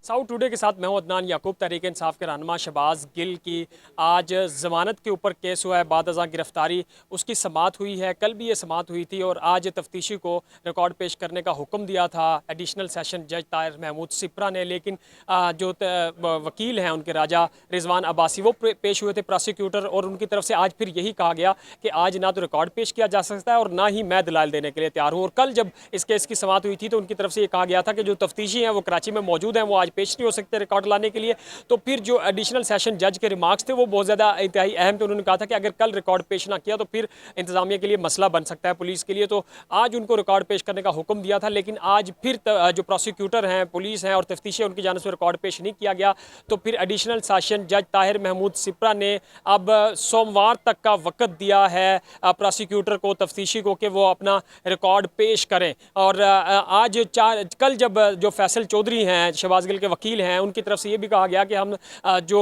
South today के साथ मैं हूं अदनान याकूब। तहरीक इंसाफ के रहनुमा शहबाज गिल की आज ज़मानत के ऊपर केस हुआ है। बाद अज़ां गिरफ्तारी उसकी समाअत हुई है। कल भी ये समाअत हुई थी और आज तफ्तीशी को रिकॉर्ड पेश करने का हुक्म दिया था एडिशनल सेशन जज ताहिर महमूद सिप्रा ने। लेकिन जो वकील हैं उनके राजा रिजवान अब्बासी वो पेश हुए थे प्रोसिक्यूटर, और उनकी तरफ से आज फिर यही कहा गया कि आज ना तो रिकॉर्ड पेश किया जा सकता है और ना ही मैं दलाल देने के लिए तैयार हूँ। और कल जब इस केस की समाअत हुई थी तो उनकी तरफ से ये कहा गया था कि जो तफ्तीशी हैं वो कराची में मौजूद हैं, वो आज पेश नहीं हो सकते रिकॉर्ड लाने के लिए। तो फिर जो एडिशनल सेशन जज के रिमार्क्स थे वो बहुत ज़्यादा इंतहाई अहम थे। उन्होंने कहा था कि अगर कल रिकॉर्ड पेश ना किया तो फिर इंतजामिया के लिए मसला बन सकता है, पुलिस के लिए। तो आज उनको रिकॉर्ड पेश करने का हुक्म दिया था, लेकिन आज फिर जो प्रोसिक्यूटर हैं, पुलिस हैं और तफ्तीशी उनकी जानिब से रिकॉर्ड पेश नहीं किया गया। तो फिर एडिशनल सेशन जज ताहिर महमूद सिप्रा ने अब सोमवार तक का वक्त दिया है प्रोसिक्यूटर को, तफ्तीशी को, कि वो अपना रिकॉर्ड पेश करें। और आज कल जब जो फैसल चौधरी हैं, शहबाज गिल के वकील हैं, उनकी तरफ से ये भी कहा गया कि हम जो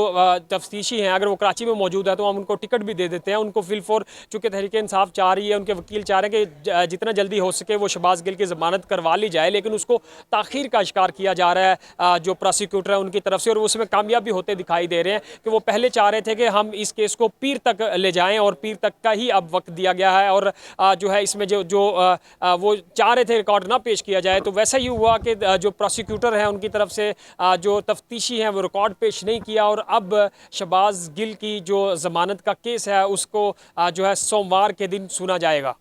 तफ्तीशी हैं अगर वो कराची में मौजूद है तो हम उनको टिकट भी दे देते हैं। उनको फिलफोर चूँकि तहरीक इंसाफ चाह रही है, उनके वकील चाह रहे हैं कि जितना जल्दी हो सके वो शहबाज गिल की ज़मानत करवा ली जाए, लेकिन उसको ताख़ीर का शिकार किया जा रहा है जो प्रोसिक्यूटर है उनकी तरफ से। और उसमें कामयाब भी होते दिखाई दे रहे हैं कि वो पहले चाह रहे थे कि हम इस केस को पीर तक ले जाएँ, और पीर तक का ही अब वक्त दिया गया है। और जो है इसमें जो वो चाह रहे थे रिकॉर्ड ना पेश किया जाए, तो वैसा ही हुआ कि जो प्रोसिक्यूटर हैं उनकी तरफ से जो तफ्तीशी हैं वो रिकॉर्ड पेश नहीं किया। और अब शहबाज गिल की जो ज़मानत का केस है उसको जो है सोमवार के दिन सुना जाएगा।